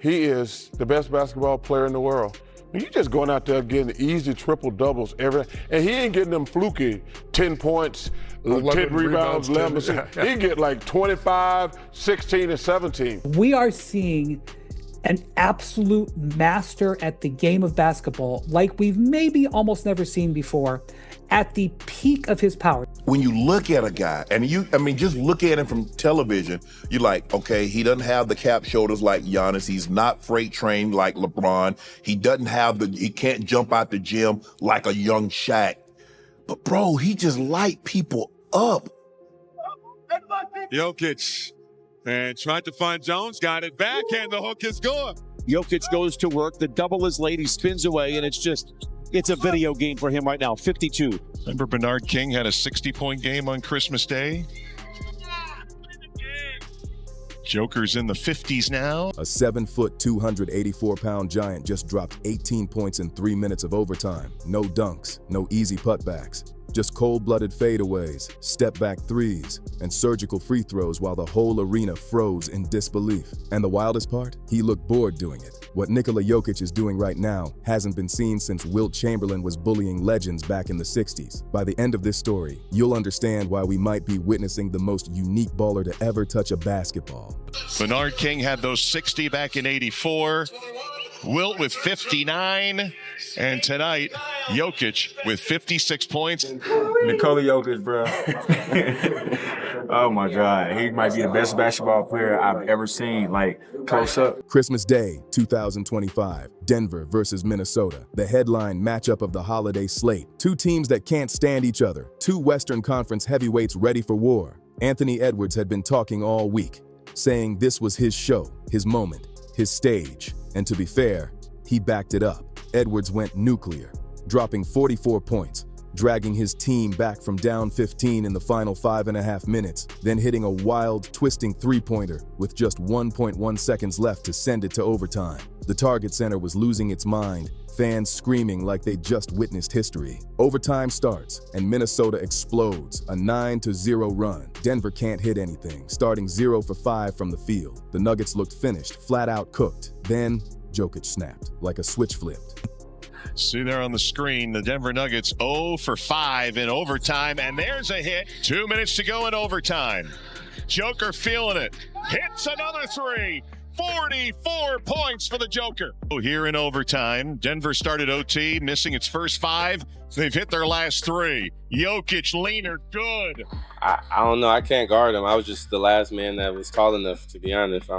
he is the best basketball player in the world. You just going out there getting easy triple doubles and he ain't getting them fluky 10 points, 10 rebounds, 11 assists. He get like 25, 16, and 17. We are seeing an absolute master at the game of basketball like we've maybe almost never seen before, at the peak of his power. When you look at a guy, and just look at him from television, you're like, okay, he doesn't have the cap shoulders like Giannis. He's not freight trained like LeBron. He can't jump out the gym like a young Shaq. But bro, he just light people up. Jokic, and tried to find Jones, got it back, and the hook is good. Jokic goes to work, the double is late, he spins away, and it's a video game for him right now, 52. Remember Bernard King had a 60-point game on Christmas Day? Joker's in the 50s now. A 7-foot, 284-pound giant just dropped 18 points in 3 minutes of overtime. No dunks, no easy putbacks. Just cold-blooded fadeaways, step-back threes, and surgical free throws while the whole arena froze in disbelief. And the wildest part? He looked bored doing it. What Nikola Jokic is doing right now hasn't been seen since Wilt Chamberlain was bullying legends back in the 60s. By the end of this story, you'll understand why we might be witnessing the most unique baller to ever touch a basketball. Bernard King had those 60 back in '84. Wilt with 59, and tonight, Jokic with 56 points. Nikola Jokic, bro. Oh my God, he might be the best basketball player I've ever seen, like close up. Christmas Day, 2025, Denver versus Minnesota. The headline matchup of the holiday slate. Two teams that can't stand each other. Two Western Conference heavyweights ready for war. Anthony Edwards had been talking all week, saying this was his show, his moment, his stage. And to be fair, he backed it up. Edwards went nuclear, dropping 44 points, dragging his team back from down 15 in the final 5.5 minutes, then hitting a wild, twisting three-pointer with just 1.1 seconds left to send it to overtime. The Target Center was losing its mind, fans screaming like they just witnessed history. Overtime starts, and Minnesota explodes, a 9-0 run. Denver can't hit anything, starting 0 for 5 from the field. The Nuggets looked finished, flat out cooked. Then, Jokic snapped, like a switch flipped. See there on the screen, the Denver Nuggets 0 for 5 in overtime, and there's a hit. 2 minutes to go in overtime. Joker feeling it. Hits another three. 44 points for the Joker. Here in overtime, Denver started OT, missing its first 5. They've hit their last 3. Jokic, leaner, good. I don't know. I can't guard him. I was just the last man that was tall enough, to be honest.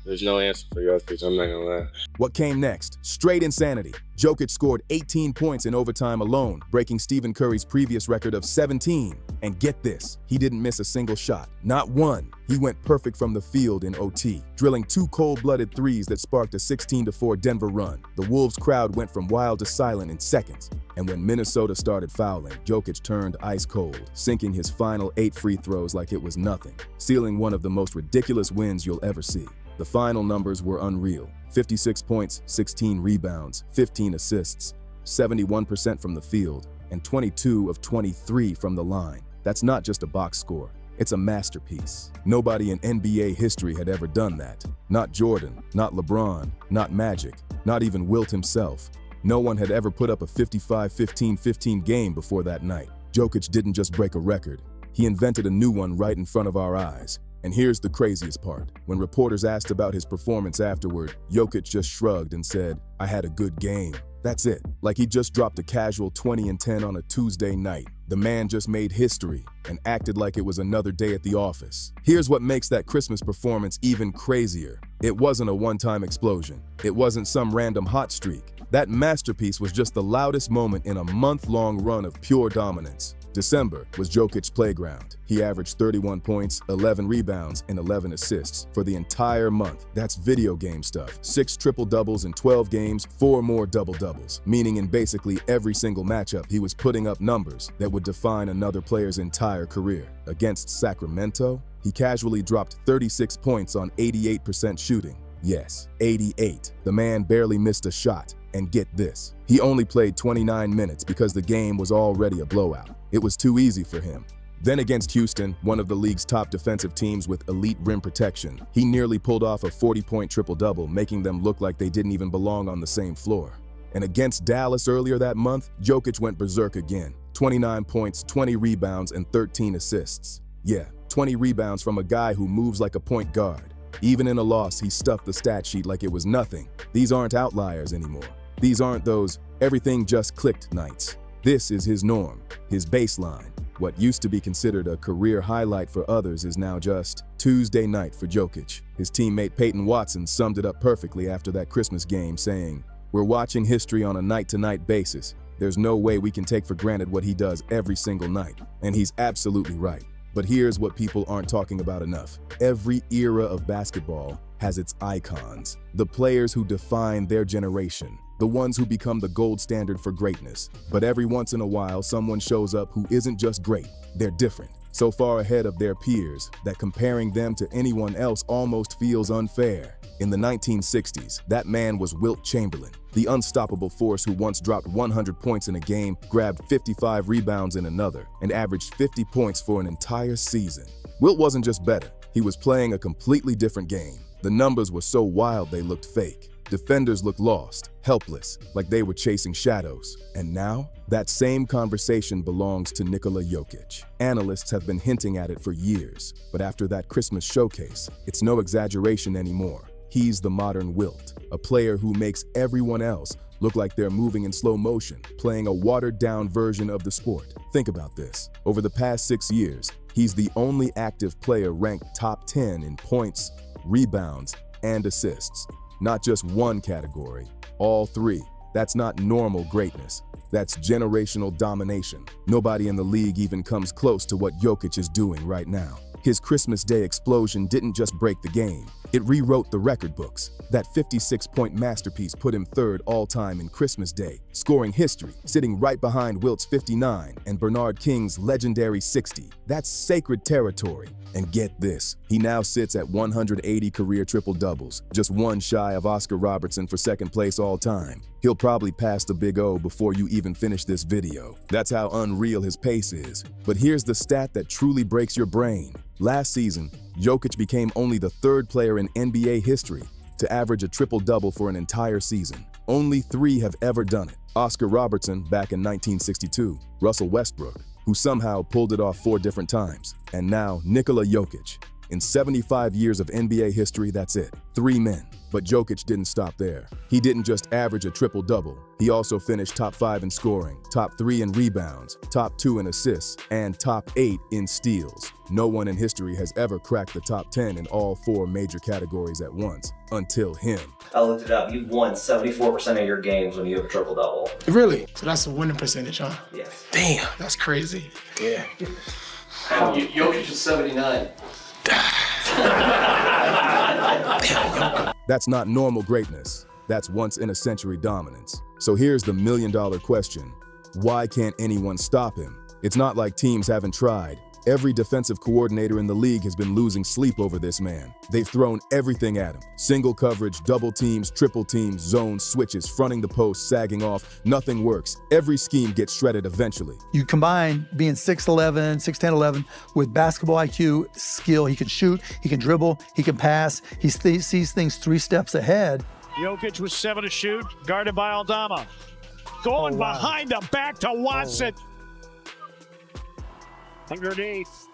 There's no answer for Jokic. I'm not going to lie. What came next? Straight insanity. Jokic scored 18 points in overtime alone, breaking Stephen Curry's previous record of 17. And get this, he didn't miss a single shot. Not one. He went perfect from the field in OT, drilling 2 cold-blooded threes that sparked a 16-4 Denver run. The Wolves crowd went from wild to silent in seconds. And when Minnesota started fouling, Jokic turned ice cold, sinking his final 8 free throws like it was nothing, sealing one of the most ridiculous wins you'll ever see. The final numbers were unreal. 56 points, 16 rebounds, 15 assists, 71% from the field, and 22 of 23 from the line. That's not just a box score. It's a masterpiece. Nobody in NBA history had ever done that. Not Jordan, not LeBron, not Magic, not even Wilt himself. No one had ever put up a 55-15-15 game before that night. Jokic didn't just break a record. He invented a new one right in front of our eyes. And here's the craziest part. When reporters asked about his performance afterward, Jokic just shrugged and said, "I had a good game." That's it. Like he just dropped a casual 20 and 10 on a Tuesday night. The man just made history and acted like it was another day at the office. Here's what makes that Christmas performance even crazier. It wasn't a one-time explosion. It wasn't some random hot streak. That masterpiece was just the loudest moment in a month-long run of pure dominance. December was Jokic's playground. He averaged 31 points, 11 rebounds, and 11 assists for the entire month. That's video game stuff. 6 triple-doubles in 12 games, 4 more double-doubles, meaning in basically every single matchup he was putting up numbers that would define another player's entire career. Against Sacramento, he casually dropped 36 points on 88% shooting. Yes, 88. The man barely missed a shot. And get this, he only played 29 minutes because the game was already a blowout. It was too easy for him. Then against Houston, one of the league's top defensive teams with elite rim protection, he nearly pulled off a 40-point triple-double, making them look like they didn't even belong on the same floor. And against Dallas earlier that month, Jokic went berserk again. 29 points, 20 rebounds, and 13 assists. Yeah, 20 rebounds from a guy who moves like a point guard. Even in a loss, he stuffed the stat sheet like it was nothing. These aren't outliers anymore. These aren't those everything just clicked nights. This is his norm, his baseline. What used to be considered a career highlight for others is now just Tuesday night for Jokic. His teammate Peyton Watson summed it up perfectly after that Christmas game, saying, "We're watching history on a night-to-night basis. There's no way we can take for granted what he does every single night." And he's absolutely right. But here's what people aren't talking about enough. Every era of basketball has its icons, the players who define their generation, the ones who become the gold standard for greatness. But every once in a while, someone shows up who isn't just great, they're different. So far ahead of their peers that comparing them to anyone else almost feels unfair. In the 1960s, that man was Wilt Chamberlain, the unstoppable force who once dropped 100 points in a game, grabbed 55 rebounds in another, and averaged 50 points for an entire season. Wilt wasn't just better, he was playing a completely different game. The numbers were so wild they looked fake. Defenders looked lost, helpless, like they were chasing shadows. And now, that same conversation belongs to Nikola Jokic. Analysts have been hinting at it for years, but after that Christmas showcase, it's no exaggeration anymore. He's the modern Wilt, a player who makes everyone else look like they're moving in slow motion, playing a watered-down version of the sport. Think about this. Over the past 6 years, he's the only active player ranked top 10 in points, rebounds, and assists. Not just one category, all three. That's not normal greatness. That's generational domination. Nobody in the league even comes close to what Jokic is doing right now. His Christmas Day explosion didn't just break the game, it rewrote the record books. That 56-point masterpiece put him third all-time in Christmas Day, scoring history, sitting right behind Wilt's 59 and Bernard King's legendary 60. That's sacred territory. And get this, he now sits at 180 career triple-doubles, just one shy of Oscar Robertson for second place all-time. He'll probably pass the Big O before you even finish this video. That's how unreal his pace is. But here's the stat that truly breaks your brain. Last season, Jokic became only the third player in NBA history to average a triple-double for an entire season. Only 3 have ever done it. Oscar Robertson back in 1962, Russell Westbrook, who somehow pulled it off 4 different times, and now Nikola Jokic. In 75 years of NBA history, that's it. 3 men. But Jokic didn't stop there. He didn't just average a triple-double. He also finished top 5 in scoring, top 3 in rebounds, top 2 in assists, and top 8 in steals. No one in history has ever cracked the top 10 in all 4 major categories at once, until him. I looked it up. You've won 74% of your games when you have a triple-double. Really? So that's a winning percentage, huh? Yes. Damn, that's crazy. Yeah. Jokic is 79. That's not normal greatness. That's once-in-a-century dominance. So here's the million-dollar question. Why can't anyone stop him? It's not like teams haven't tried. Every defensive coordinator in the league has been losing sleep over this man. They've thrown everything at him. Single coverage, double teams, triple teams, zones, switches, fronting the post, sagging off. Nothing works. Every scheme gets shredded eventually. You combine being 6'11", 6'10", 11 with basketball IQ, skill. He can shoot, he can dribble, he can pass. He sees things 3 steps ahead. Jokic with 7 to shoot, guarded by Aldama. Going behind him, back to Watson. Underneath.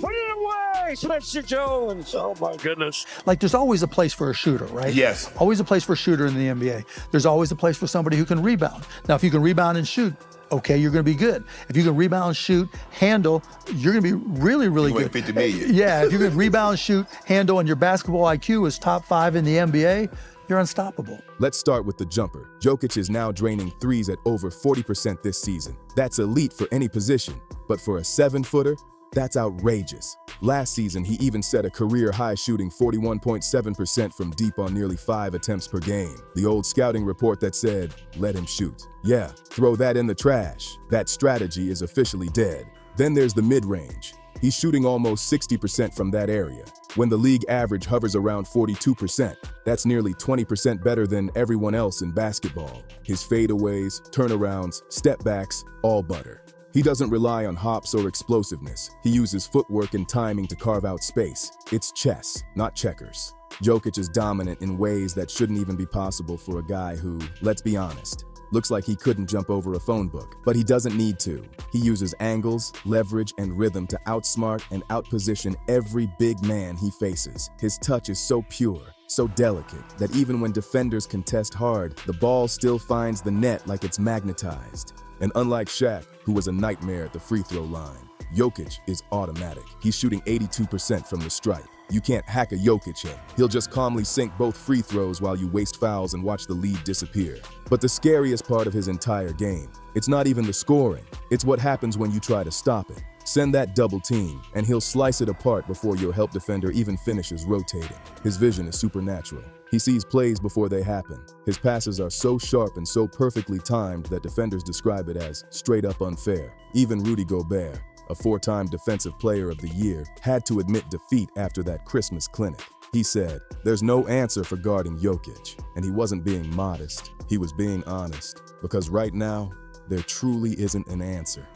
Put it away, Spencer Jones. Oh, my goodness. Like, there's always a place for a shooter, right? Yes. Always a place for a shooter in the NBA. There's always a place for somebody who can rebound. Now, if you can rebound and shoot, okay, you're going to be good. If you can rebound, shoot, handle, you're going to be really, really good. 50 million. Yeah, if you can rebound, shoot, handle, and your basketball IQ is top 5 in the NBA, you're unstoppable. Let's start with the jumper. Jokic is now draining threes at over 40% this season. That's elite for any position, but for a 7-footer, that's outrageous. Last season, he even set a career high shooting 41.7% from deep on nearly 5 attempts per game. The old scouting report that said, let him shoot. Yeah, throw that in the trash. That strategy is officially dead. Then there's the mid-range. He's shooting almost 60% from that area. When the league average hovers around 42%, that's nearly 20% better than everyone else in basketball. His fadeaways, turnarounds, step backs, all butter. He doesn't rely on hops or explosiveness. He uses footwork and timing to carve out space. It's chess, not checkers. Jokic is dominant in ways that shouldn't even be possible for a guy who, let's be honest, looks like he couldn't jump over a phone book. But he doesn't need to. He uses angles, leverage, and rhythm to outsmart and outposition every big man he faces. His touch is so pure, so delicate, that even when defenders contest hard, the ball still finds the net like it's magnetized. And unlike Shaq, who was a nightmare at the free throw line, Jokic is automatic. He's shooting 82% from the stripe. You can't hack a Jokic hit. He'll just calmly sink both free throws while you waste fouls and watch the lead disappear. But the scariest part of his entire game, it's not even the scoring. It's what happens when you try to stop it. Send that double team, and he'll slice it apart before your help defender even finishes rotating. His vision is supernatural. He sees plays before they happen. His passes are so sharp and so perfectly timed that defenders describe it as straight up unfair. Even Rudy Gobert, a 4-time Defensive Player of the Year, had to admit defeat after that Christmas clinic. He said, "There's no answer for guarding Jokic," and he wasn't being modest. He was being honest, because right now, there truly isn't an answer.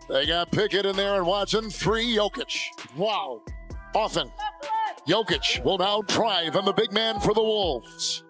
They got Pickett in there and watching 3 Jokic. Wow. Often. Jokic will now drive on the big man for the Wolves.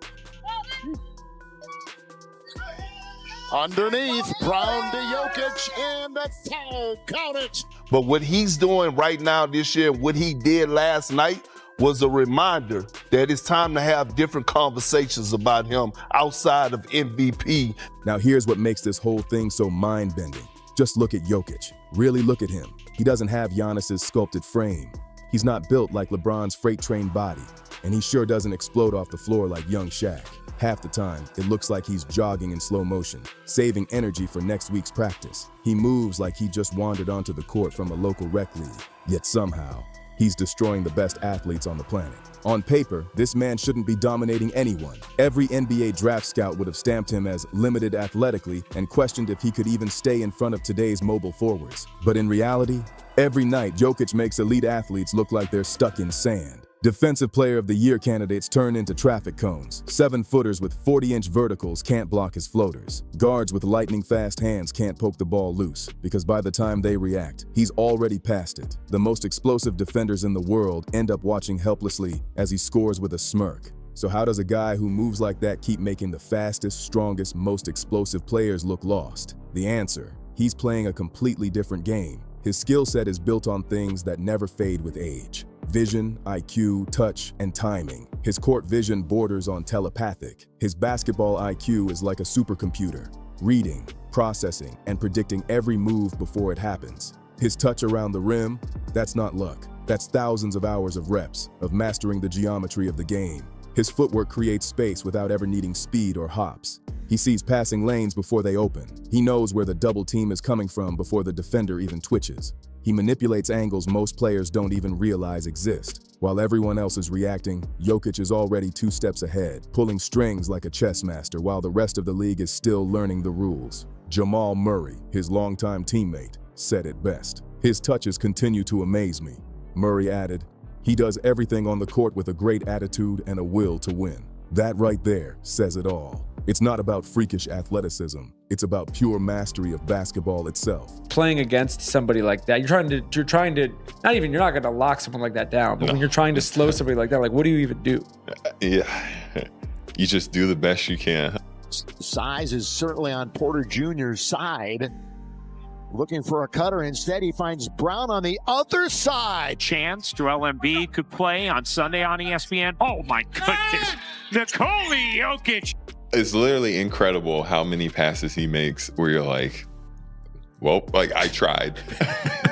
Underneath, Brown to Jokic, and the foul. Count it. But what he's doing right now this year, what he did last night, was a reminder that it's time to have different conversations about him outside of MVP. Now here's what makes this whole thing so mind-bending. Just look at Jokic. Really look at him. He doesn't have Giannis's sculpted frame. He's not built like LeBron's freight train body, and he sure doesn't explode off the floor like young Shaq. Half the time, it looks like he's jogging in slow motion, saving energy for next week's practice. He moves like he just wandered onto the court from a local rec league, yet somehow, he's destroying the best athletes on the planet. On paper, this man shouldn't be dominating anyone. Every NBA draft scout would have stamped him as limited athletically and questioned if he could even stay in front of today's mobile forwards. But in reality, every night, Jokic makes elite athletes look like they're stuck in sand. Defensive Player of the Year candidates turn into traffic cones. 7-footers with 40-inch verticals can't block his floaters. Guards with lightning-fast hands can't poke the ball loose, because by the time they react, he's already past it. The most explosive defenders in the world end up watching helplessly as he scores with a smirk. So how does a guy who moves like that keep making the fastest, strongest, most explosive players look lost? The answer: he's playing a completely different game. His skill set is built on things that never fade with age. Vision, IQ, touch, and timing. His court vision borders on telepathic. His basketball IQ is like a supercomputer, reading, processing, and predicting every move before it happens. His touch around the rim, that's not luck. That's thousands of hours of reps, of mastering the geometry of the game. His footwork creates space without ever needing speed or hops. He sees passing lanes before they open. He knows where the double team is coming from before the defender even twitches. He manipulates angles most players don't even realize exist. While everyone else is reacting, Jokic is already 2 steps ahead, pulling strings like a chess master while the rest of the league is still learning the rules. Jamal Murray, his longtime teammate, said it best. "His touches continue to amaze me." Murray added, "He does everything on the court with a great attitude and a will to win." That right there says it all. It's not about freakish athleticism. It's about pure mastery of basketball itself. Playing against somebody like that, you're trying to, you're not going to lock someone like that down, but when you're trying to slow somebody like that, like, what do you even do? Yeah, you just do the best you can. Size is certainly on Porter Jr.'s side. Looking for a cutter. Instead, he finds Brown on the other side. Chance Joel Embiid could play on Sunday on ESPN. Oh, my goodness. Nikola Jokic. It's literally incredible how many passes he makes where you're like, well, like, I tried.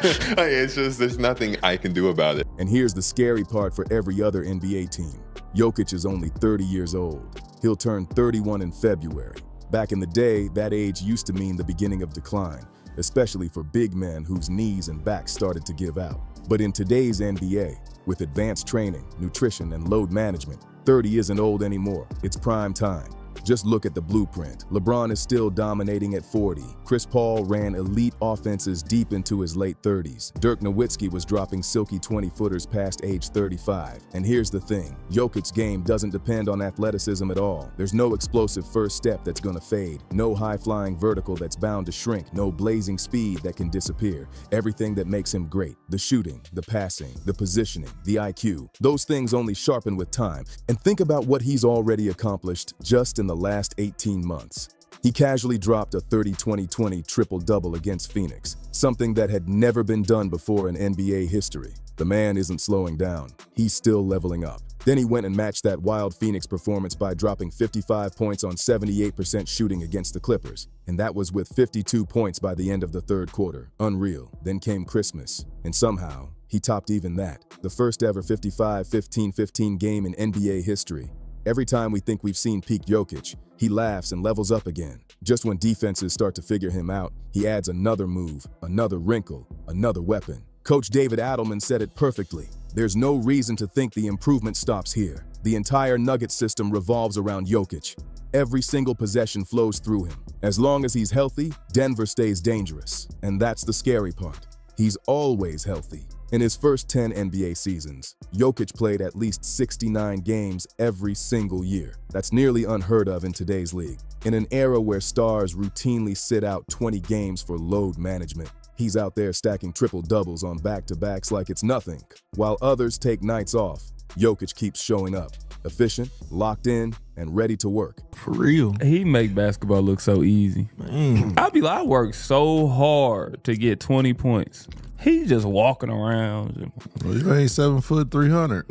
Like, it's just, there's nothing I can do about it. And here's the scary part for every other NBA team. Jokic is only 30 years old. He'll turn 31 in February. Back in the day, that age used to mean the beginning of decline, especially for big men whose knees and backs started to give out. But in today's NBA, with advanced training, nutrition, and load management, 30 isn't old anymore. It's prime time. Just look at the blueprint. LeBron is still dominating at 40. Chris Paul ran elite offenses deep into his late 30s. Dirk Nowitzki was dropping silky 20-footers past age 35. And here's the thing, Jokic's game doesn't depend on athleticism at all. There's no explosive first step that's gonna fade, no high-flying vertical that's bound to shrink, no blazing speed that can disappear. Everything that makes him great, the shooting, the passing, the positioning, the IQ, those things only sharpen with time. And think about what he's already accomplished just in the last 18 months. He casually dropped a 30-20-20 triple-double against Phoenix, something that had never been done before in NBA history. The man isn't slowing down. He's still leveling up. Then he went and matched that wild Phoenix performance by dropping 55 points on 78% shooting against the Clippers. And that was with 52 points by the end of the third quarter. Unreal. Then came Christmas. And somehow, he topped even that. The first ever 55-15-15 game in NBA history. Every time we think we've seen peak Jokic, he laughs and levels up again. Just when defenses start to figure him out, he adds another move, another wrinkle, another weapon. Coach David Adelman said it perfectly. There's no reason to think the improvement stops here. The entire Nuggets system revolves around Jokic. Every single possession flows through him. As long as he's healthy, Denver stays dangerous. And that's the scary part. He's always healthy. In his first 10 NBA seasons, Jokic played at least 69 games every single year. That's nearly unheard of in today's league. In an era where stars routinely sit out 20 games for load management, he's out there stacking triple-doubles on back-to-backs like it's nothing. While others take nights off, Jokic keeps showing up, efficient, locked in, and ready to work. For real. He make basketball look so easy. Man. I work so hard to get 20 points. He's just walking around. Well, you ain't 7 foot 300.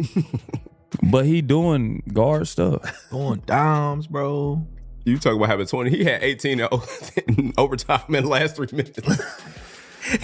But he doing guard stuff. Going dimes, bro. You talk about having 20. He had 18 in overtime in the last 3 minutes.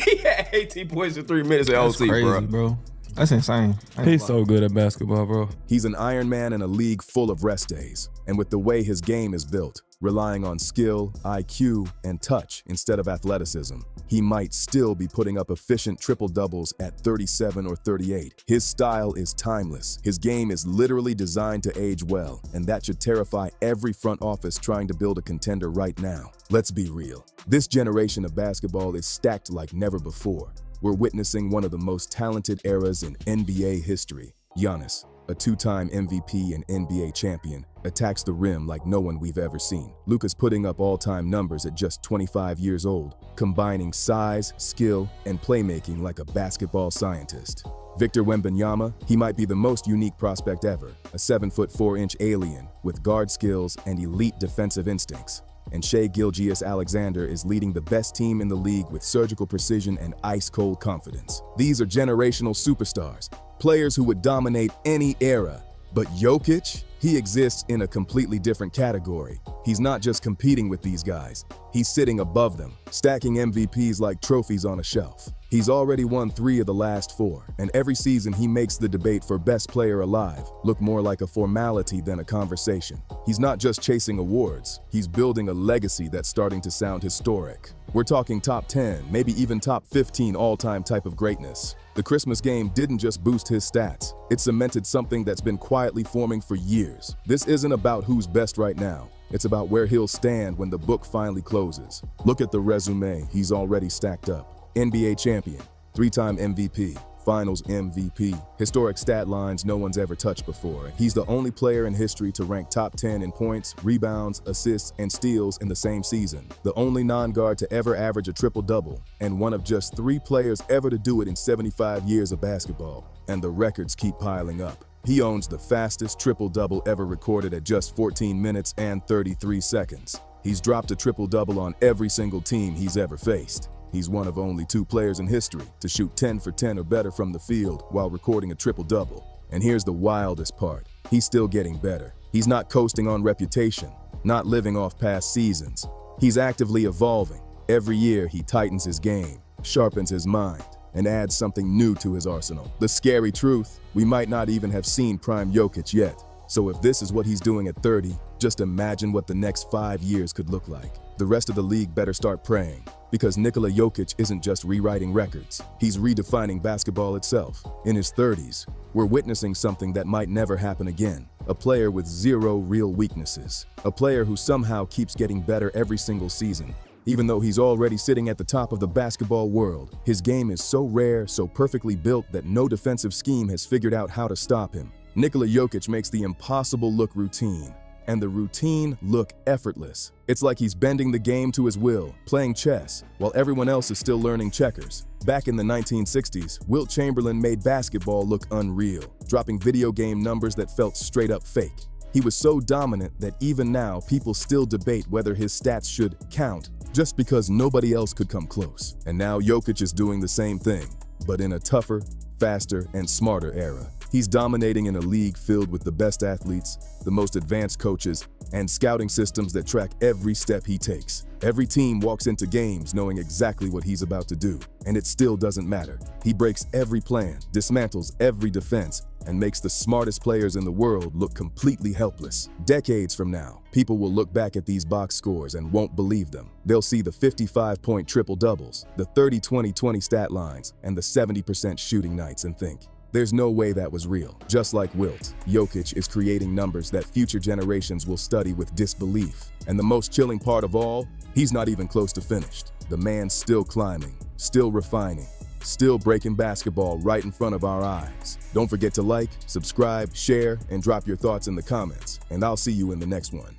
He had 18 points in 3 minutes at That's OT, crazy, bro. That's insane. He's so good at basketball, bro. He's an Iron Man in a league full of rest days. And with the way his game is built, relying on skill, IQ, and touch instead of athleticism, he might still be putting up efficient triple-doubles at 37 or 38. His style is timeless. His game is literally designed to age well, and that should terrify every front office trying to build a contender right now. Let's be real. This generation of basketball is stacked like never before. We're witnessing one of the most talented eras in NBA history. Giannis, a two-time MVP and NBA champion, attacks the rim like no one we've ever seen. Luka's putting up all-time numbers at just 25 years old, combining size, skill, and playmaking like a basketball scientist. Victor Wembanyama, he might be the most unique prospect ever, a 7'4" alien with guard skills and elite defensive instincts. And Shai Gilgeous-Alexander is leading the best team in the league with surgical precision and ice-cold confidence. These are generational superstars, players who would dominate any era. But Jokic, he exists in a completely different category. He's not just competing with these guys, he's sitting above them, stacking MVPs like trophies on a shelf. He's already won 3 of the last 4, and every season he makes the debate for best player alive look more like a formality than a conversation. He's not just chasing awards, he's building a legacy that's starting to sound historic. We're talking top 10, maybe even top 15 all-time type of greatness. The Christmas game didn't just boost his stats, it cemented something that's been quietly forming for years. This isn't about who's best right now, it's about where he'll stand when the book finally closes. Look at the resume he's already stacked up. NBA champion, 3-time MVP, Finals MVP, historic stat lines no one's ever touched before. He's the only player in history to rank top 10 in points, rebounds, assists, and steals in the same season. The only non-guard to ever average a triple-double, and one of just 3 players ever to do it in 75 years of basketball. And the records keep piling up. He owns the fastest triple-double ever recorded at just 14 minutes and 33 seconds. He's dropped a triple-double on every single team he's ever faced. He's one of only 2 players in history to shoot 10 for 10 or better from the field while recording a triple-double. And here's the wildest part. He's still getting better. He's not coasting on reputation, not living off past seasons. He's actively evolving. Every year he tightens his game, sharpens his mind, and adds something new to his arsenal. The scary truth, we might not even have seen prime Jokic yet. So if this is what he's doing at 30, just imagine what the next 5 years could look like. The rest of the league better start praying, because Nikola Jokic isn't just rewriting records, he's redefining basketball itself. In his 30s, we're witnessing something that might never happen again. A player with zero real weaknesses. A player who somehow keeps getting better every single season. Even though he's already sitting at the top of the basketball world, his game is so rare, so perfectly built that no defensive scheme has figured out how to stop him. Nikola Jokic makes the impossible look routine, and the routine look effortless. It's like he's bending the game to his will, playing chess, while everyone else is still learning checkers. Back in the 1960s, Wilt Chamberlain made basketball look unreal, dropping video game numbers that felt straight up fake. He was so dominant that even now, people still debate whether his stats should count, just because nobody else could come close. And now Jokic is doing the same thing, but in a tougher, faster, and smarter era. He's dominating in a league filled with the best athletes, the most advanced coaches, and scouting systems that track every step he takes. Every team walks into games knowing exactly what he's about to do, and it still doesn't matter. He breaks every plan, dismantles every defense, and makes the smartest players in the world look completely helpless. Decades from now, people will look back at these box scores and won't believe them. They'll see the 55-point triple-doubles, the 30-20-20 stat lines, and the 70% shooting nights and think, there's no way that was real. Just like Wilt, Jokic is creating numbers that future generations will study with disbelief. And the most chilling part of all, he's not even close to finished. The man's still climbing, still refining, still breaking basketball right in front of our eyes. Don't forget to like, subscribe, share, and drop your thoughts in the comments. And I'll see you in the next one.